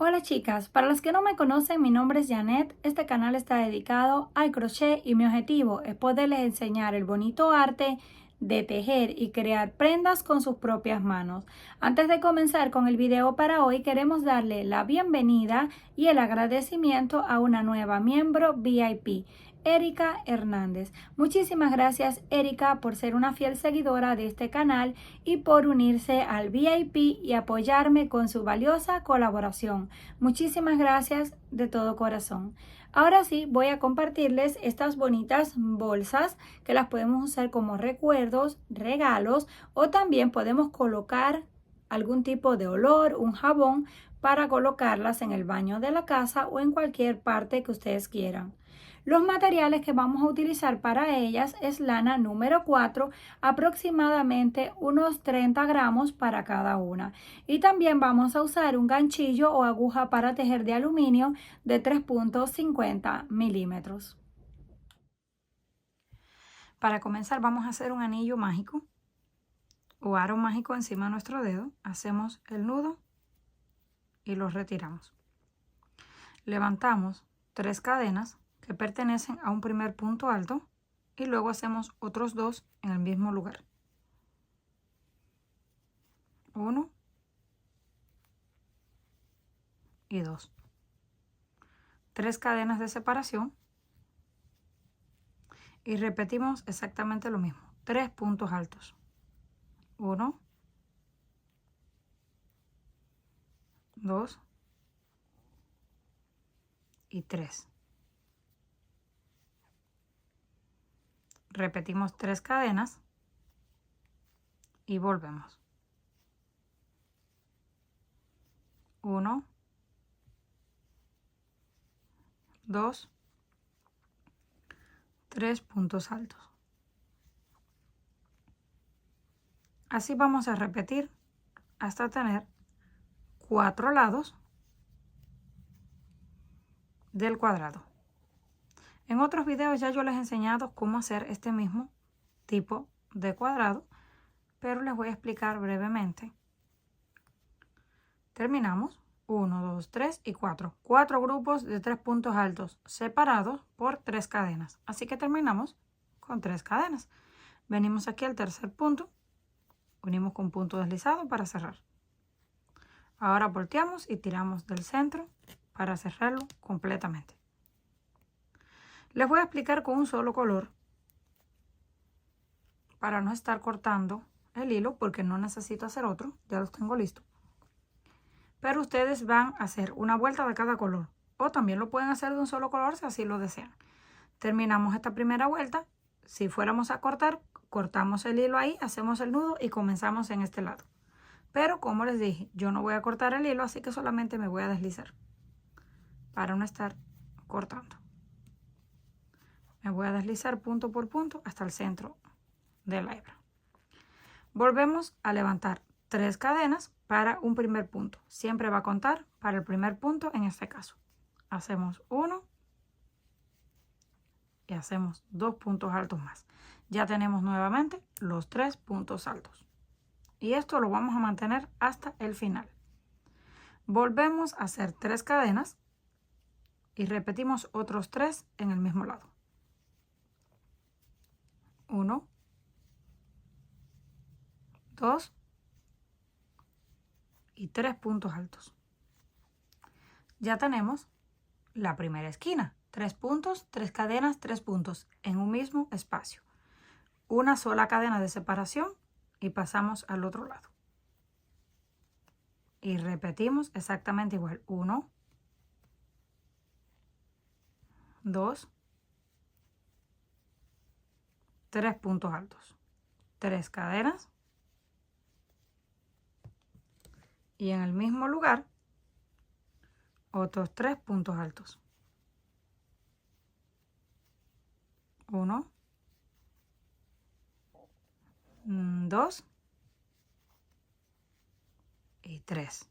Hola chicas, para las que no me conocen, mi nombre es Janet. Este canal está dedicado al crochet y mi objetivo es poderles enseñar el bonito arte de tejer y crear prendas con sus propias manos. Antes de comenzar con el video para hoy, queremos darle la bienvenida y el agradecimiento a una nueva miembro VIP. Erika Hernández. Muchísimas gracias Erika por ser una fiel seguidora de este canal y por unirse al VIP y apoyarme con su valiosa colaboración. Muchísimas gracias de todo corazón. Ahora sí, voy a compartirles estas bonitas bolsas que las podemos usar como recuerdos, regalos o también podemos colocar algún tipo de olor, un jabón para colocarlas en el baño de la casa o en cualquier parte que ustedes quieran. Los materiales que vamos a utilizar para ellas es lana número 4, aproximadamente unos 30 gramos para cada una. Y también vamos a usar un ganchillo o aguja para tejer de aluminio de 3.50 milímetros. Para comenzar vamos a hacer un anillo mágico o aro mágico encima de nuestro dedo. Hacemos el nudo y lo retiramos. Levantamos 3 cadenas que pertenecen a un primer punto alto y luego hacemos otros 2 en el mismo lugar. 1 y 2. 3 cadenas de separación y repetimos exactamente lo mismo. 3 puntos altos. 1, 2 y 3. Repetimos 3 cadenas y volvemos. 1, 2, 3 puntos altos. Así vamos a repetir hasta tener 4 lados del cuadrado. En otros videos ya yo les he enseñado cómo hacer este mismo tipo de cuadrado, pero les voy a explicar brevemente. Terminamos 1, 2, 3 y 4. 4 grupos de 3 puntos altos separados por 3 cadenas. Así que terminamos con 3 cadenas. Venimos aquí al tercer punto, unimos con punto deslizado para cerrar. Ahora volteamos y tiramos del centro para cerrarlo completamente. Les voy a explicar con un solo color para no estar cortando el hilo porque no necesito hacer otro, ya los tengo listos. Pero ustedes van a hacer una vuelta de cada color o también lo pueden hacer de un solo color si así lo desean. Terminamos esta primera vuelta. Si fuéramos a cortar, cortamos el hilo ahí, hacemos el nudo y comenzamos en este lado. Pero como les dije, yo no voy a cortar el hilo, así que solamente me voy a deslizar para no estar cortando. Me voy a deslizar punto por punto hasta el centro de la hebra. Volvemos a levantar 3 cadenas para un primer punto. Siempre va a contar para el primer punto en este caso. Hacemos 1 y hacemos 2 puntos altos más. Ya tenemos nuevamente los 3 puntos altos. Y esto lo vamos a mantener hasta el final. Volvemos a hacer 3 cadenas y repetimos otros 3 en el mismo lado. 1, 2 y 3 puntos altos. Ya tenemos la primera esquina. 3 puntos, 3 cadenas, 3 puntos en un mismo espacio. Una sola cadena de separación y pasamos al otro lado. Y repetimos exactamente igual. 1, 2, 3 puntos altos. 3 cadenas. Y en el mismo lugar, otros 3 puntos altos. 1, 2 y 3.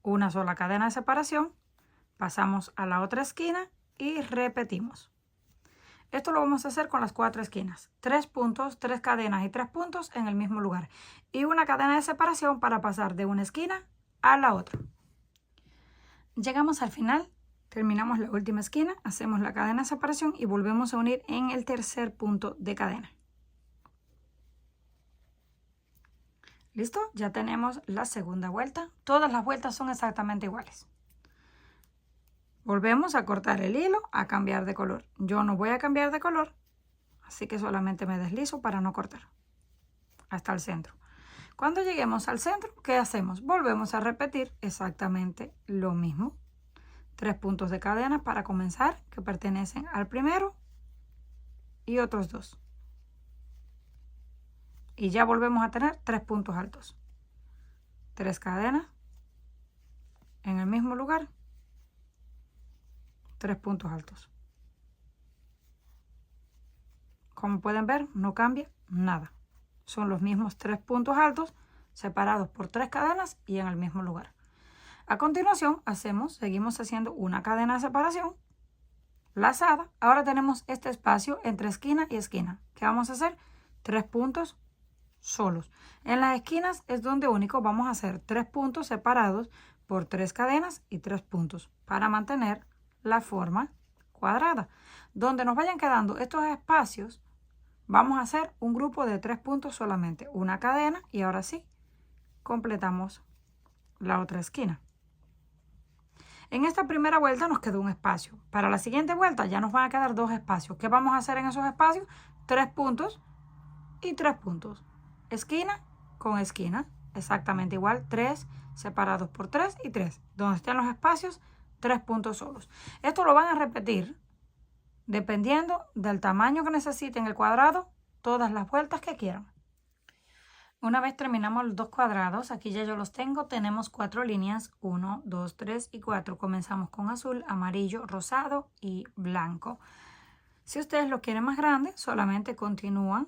Una sola cadena de separación. Pasamos a la otra esquina y repetimos. Esto lo vamos a hacer con las 4 esquinas. 3 puntos, 3 cadenas y 3 puntos en el mismo lugar. Y una cadena de separación para pasar de una esquina a la otra. Llegamos al final, terminamos la última esquina, hacemos la cadena de separación y volvemos a unir en el tercer punto de cadena. ¿Listo? Ya tenemos la segunda vuelta. Todas las vueltas son exactamente iguales. Volvemos a cortar el hilo, a cambiar de color. Yo no voy a cambiar de color, así que solamente me deslizo para no cortar hasta el centro. Cuando lleguemos al centro, ¿qué hacemos? Volvemos a repetir exactamente lo mismo. 3 puntos de cadena para comenzar, que pertenecen al primero y otros 2. Y ya volvemos a tener 3 puntos altos. 3 cadenas en el mismo lugar, 3 puntos altos. Como pueden ver, no cambia nada. Son los mismos 3 puntos altos separados por 3 cadenas y en el mismo lugar. A continuación seguimos haciendo una cadena de separación lazada. Ahora tenemos este espacio entre esquina y esquina. ¿Qué vamos a hacer? 3 puntos solos. En las esquinas es donde único vamos a hacer 3 puntos separados por 3 cadenas y 3 puntos para mantener la forma cuadrada. Donde nos vayan quedando estos espacios, vamos a hacer un grupo de 3 puntos solamente, una cadena, y ahora sí, completamos la otra esquina. En esta primera vuelta nos quedó un espacio. Para la siguiente vuelta ya nos van a quedar 2 espacios. ¿Qué vamos a hacer en esos espacios? 3 puntos y 3 puntos. Esquina con esquina, exactamente igual, 3 separados por 3 y 3. Donde estén los espacios, 3 puntos solos. Esto lo van a repetir dependiendo del tamaño que necesiten el cuadrado, todas las vueltas que quieran. Una vez terminamos los 2 cuadrados, aquí ya yo los tengo, tenemos 4 líneas, 1, 2, 3 y 4. Comenzamos con azul, amarillo, rosado y blanco. Si ustedes lo quieren más grande, solamente continúan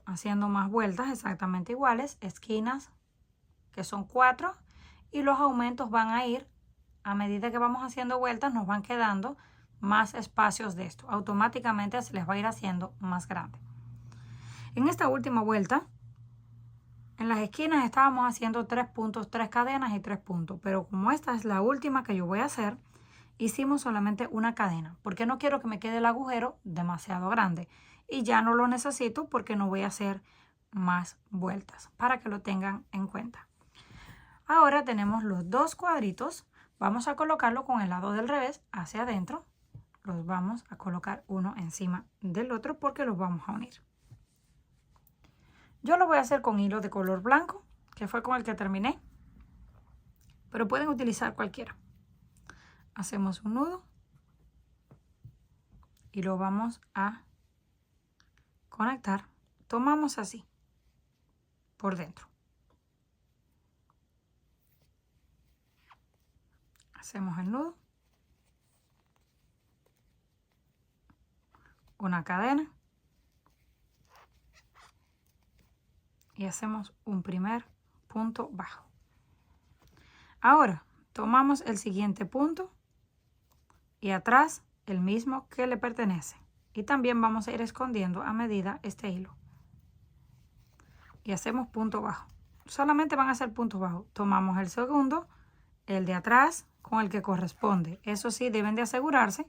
haciendo más vueltas exactamente iguales, esquinas, que son 4, y los aumentos van a ir, a medida que vamos haciendo vueltas, nos van quedando más espacios de esto. Automáticamente se les va a ir haciendo más grande. En esta última vuelta, en las esquinas estábamos haciendo 3 puntos, 3 cadenas y 3 puntos, pero como esta es la última que yo voy a hacer, hicimos solamente una cadena, porque no quiero que me quede el agujero demasiado grande. Y ya no lo necesito porque no voy a hacer más vueltas, para que lo tengan en cuenta. Ahora tenemos los 2 cuadritos. Vamos a colocarlo con el lado del revés hacia adentro. Los vamos a colocar uno encima del otro porque los vamos a unir. Yo lo voy a hacer con hilo de color blanco, que fue con el que terminé, pero pueden utilizar cualquiera. Hacemos un nudo y lo vamos a conectar. Tomamos así por dentro. Hacemos el nudo, una cadena y hacemos un primer punto bajo. Ahora tomamos el siguiente punto y atrás el mismo que le pertenece, y también vamos a ir escondiendo a medida este hilo y hacemos punto bajo. Solamente van a ser puntos bajos. Tomamos el segundo, el de atrás con el que corresponde. Eso sí, deben de asegurarse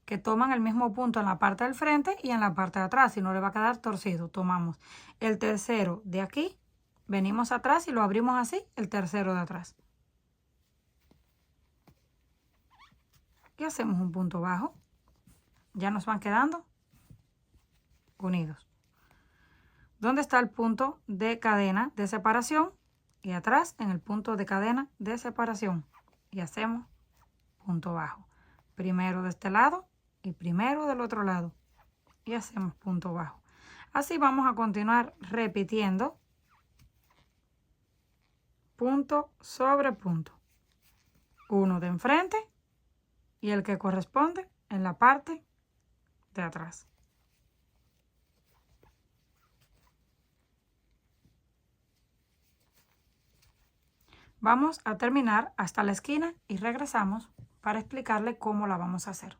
que toman el mismo punto en la parte del frente y en la parte de atrás, si no le va a quedar torcido. Tomamos el tercero de aquí, venimos atrás y lo abrimos así, el tercero de atrás. Y hacemos un punto bajo. Ya nos van quedando unidos. ¿Dónde está el punto de cadena de separación? Y atrás en el punto de cadena de separación. Y hacemos punto bajo. Primero de este lado y primero del otro lado. Y hacemos punto bajo. Así vamos a continuar repitiendo punto sobre punto. Uno de enfrente y el que corresponde en la parte de atrás. Vamos a terminar hasta la esquina y regresamos para explicarle cómo la vamos a hacer.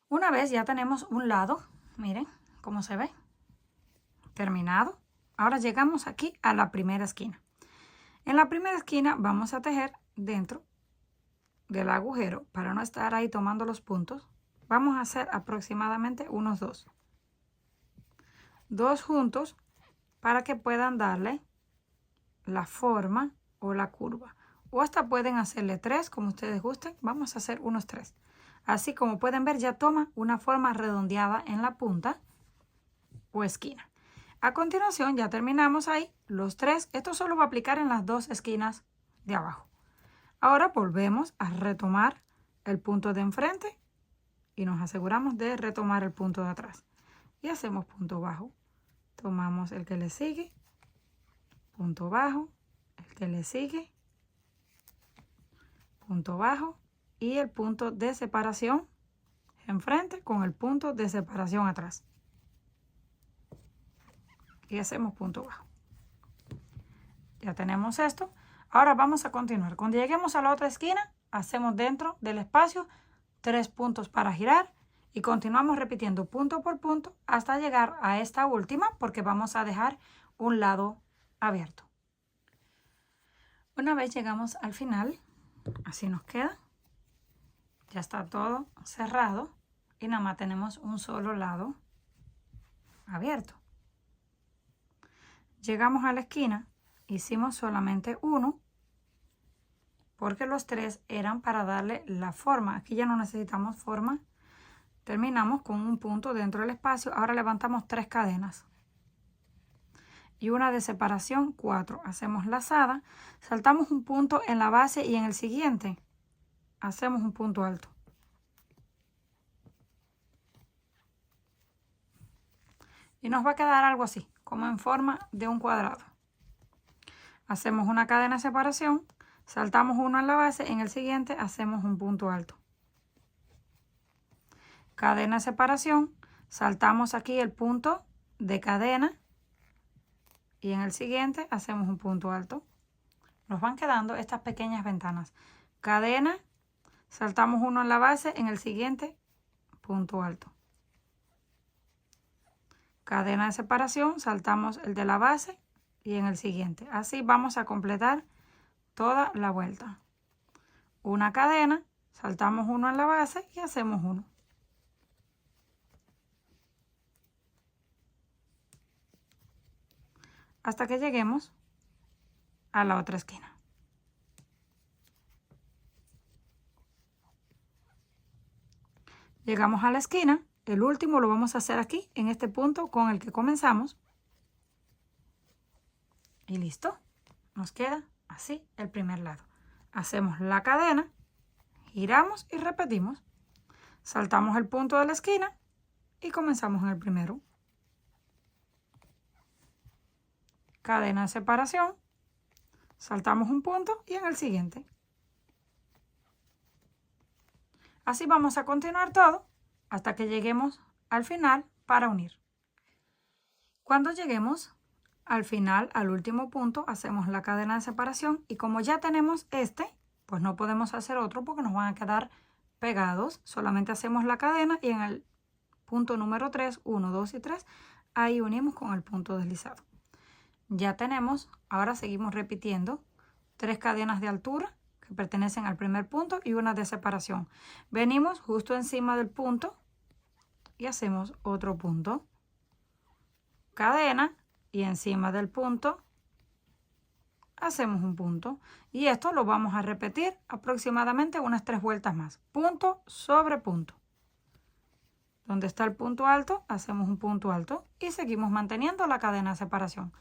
Una vez ya tenemos un lado, miren cómo se ve, terminado. Ahora llegamos aquí a la primera esquina. En la primera esquina vamos a tejer dentro del agujero para no estar ahí tomando los puntos. Vamos a hacer aproximadamente unos dos juntos para que puedan darle la forma o la curva, o hasta pueden hacerle 3 como ustedes gusten. Vamos a hacer unos 3. Así como pueden ver, ya toma una forma redondeada en la punta o esquina. A continuación ya terminamos ahí los 3. Esto solo va a aplicar en las 2 esquinas de abajo. Ahora volvemos a retomar el punto de enfrente y nos aseguramos de retomar el punto de atrás. Y hacemos punto bajo. Tomamos el que le sigue, punto bajo, el que le sigue, punto bajo y el punto de separación enfrente con el punto de separación atrás. Y hacemos punto bajo. Ya tenemos esto. Ahora vamos a continuar. Cuando lleguemos a la otra esquina, hacemos dentro del espacio 3 puntos para girar y continuamos repitiendo punto por punto hasta llegar a esta última, porque vamos a dejar un lado abierto. Una vez llegamos al final, así nos queda. Ya está todo cerrado y nada más tenemos un solo lado abierto. Llegamos a la esquina, hicimos solamente uno porque los 3 eran para darle la forma. Aquí ya no necesitamos forma. Terminamos con un punto dentro del espacio. Ahora levantamos 3 cadenas y una de separación, 4. Hacemos lazada, saltamos un punto en la base y en el siguiente hacemos un punto alto. Y nos va a quedar algo así, como en forma de un cuadrado. Hacemos una cadena de separación, saltamos uno en la base, en el siguiente hacemos un punto alto. Cadena de separación, saltamos aquí el punto de cadena y en el siguiente hacemos un punto alto. Nos van quedando estas pequeñas ventanas. Cadena, saltamos uno en la base, en el siguiente punto alto. Cadena de separación, saltamos el de la base y en el siguiente. Así vamos a completar toda la vuelta. Una cadena, saltamos uno en la base y hacemos uno. Hasta que lleguemos a la otra esquina. Llegamos a la esquina, el último lo vamos a hacer aquí, en este punto con el que comenzamos. Y listo, nos queda así el primer lado. Hacemos la cadena, giramos y repetimos. Saltamos el punto de la esquina y comenzamos en el primero. Cadena de separación, saltamos un punto y en el siguiente. Así vamos a continuar todo hasta que lleguemos al final para unir. Cuando lleguemos al final, al último punto, hacemos la cadena de separación y como ya tenemos este, pues no podemos hacer otro porque nos van a quedar pegados. Solamente hacemos la cadena y en el punto número 3, 1, 2 y 3, ahí unimos con el punto deslizado. Ya tenemos, ahora seguimos repitiendo 3 cadenas de altura que pertenecen al primer punto y una de separación. Venimos justo encima del punto y hacemos otro punto. Cadena y encima del punto hacemos un punto. Y esto lo vamos a repetir aproximadamente unas 3 vueltas más. Punto sobre punto. Donde está el punto alto, hacemos un punto alto y seguimos manteniendo la cadena de separación.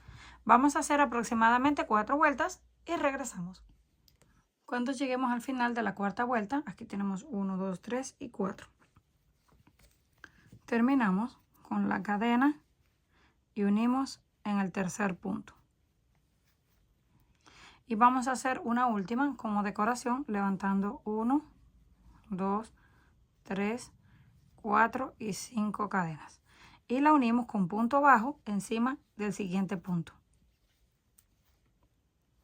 Vamos a hacer aproximadamente 4 vueltas y regresamos. Cuando lleguemos al final de la cuarta vuelta, aquí tenemos 1, 2, 3 y 4. Terminamos con la cadena y unimos en el tercer punto. Y vamos a hacer una última como decoración levantando 1, 2, 3, 4 y 5 cadenas. Y la unimos con punto bajo encima del siguiente punto.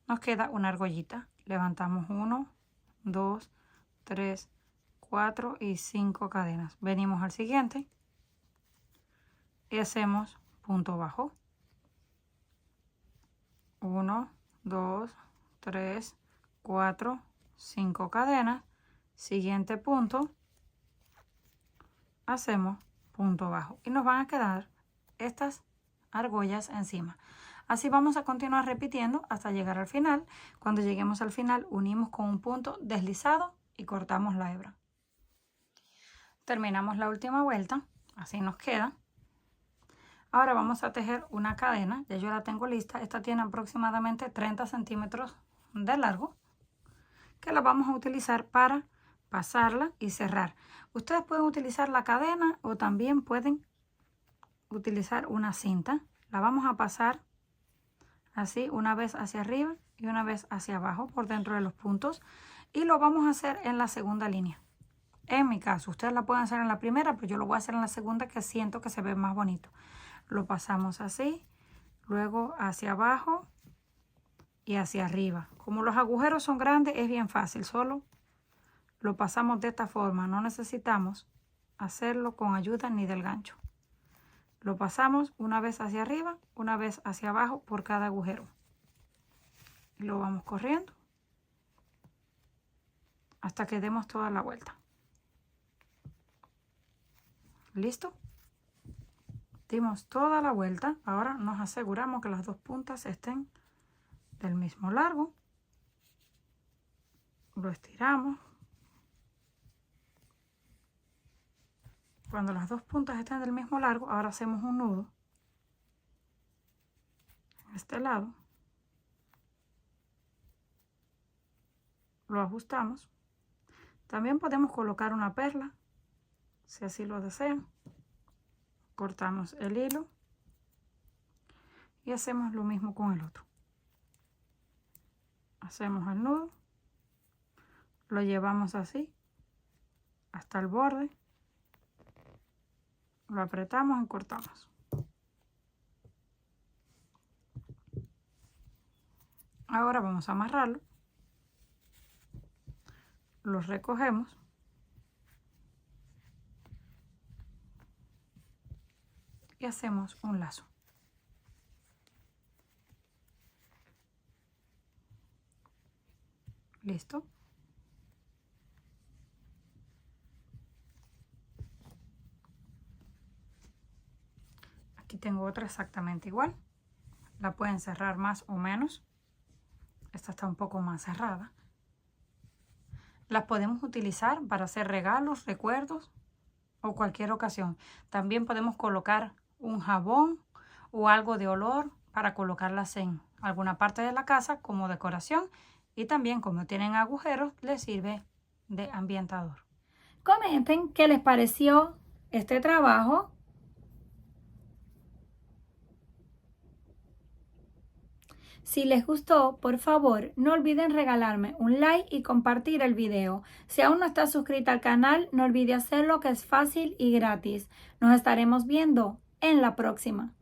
Nos queda una argollita. Levantamos 1, 2, 3, 4 y 5 cadenas. Venimos al siguiente y hacemos punto bajo. 1, 2, 3, 4 5 cadenas, siguiente punto, hacemos punto bajo y nos van a quedar estas argollas encima. Así vamos a continuar repitiendo hasta llegar al final. Cuando lleguemos al final unimos con un punto deslizado y cortamos la hebra. Terminamos la última vuelta, así nos queda. Ahora vamos a tejer una cadena, ya yo la tengo lista. Esta tiene aproximadamente 30 centímetros de largo, que la vamos a utilizar para pasarla y cerrar. Ustedes pueden utilizar la cadena o también pueden utilizar una cinta. La vamos a pasar así, una vez hacia arriba y una vez hacia abajo por dentro de los puntos, y lo vamos a hacer en la segunda línea. En mi caso, ustedes la pueden hacer en la primera, pero yo lo voy a hacer en la segunda, que siento que se ve más bonito. Lo pasamos así, luego hacia abajo y hacia arriba. Como los agujeros son grandes, es bien fácil, solo lo pasamos de esta forma. No necesitamos hacerlo con ayuda ni del gancho. Lo pasamos una vez hacia arriba, una vez hacia abajo por cada agujero. Y lo vamos corriendo hasta que demos toda la vuelta. ¿Listo? Dimos toda la vuelta. Ahora nos aseguramos que las dos puntas estén del mismo largo. Lo estiramos. Cuando las dos puntas estén del mismo largo, ahora hacemos un nudo en este lado. Lo ajustamos. También podemos colocar una perla, si así lo desean. Cortamos el hilo y hacemos lo mismo con el otro. Hacemos el nudo, lo llevamos así hasta el borde, lo apretamos y cortamos. Ahora vamos a amarrarlo, lo recogemos y hacemos un lazo. ¿Listo? Aquí tengo otra exactamente igual. La pueden cerrar más o menos. Esta está un poco más cerrada. Las podemos utilizar para hacer regalos, recuerdos o cualquier ocasión. También podemos colocar un jabón o algo de olor para colocarlas en alguna parte de la casa como decoración, y también, como tienen agujeros, les sirve de ambientador. Comenten qué les pareció este trabajo. Si les gustó, por favor, no olviden regalarme un like y compartir el video. Si aún no estás suscrita al canal, no olvide hacerlo, que es fácil y gratis. Nos estaremos viendo en la próxima.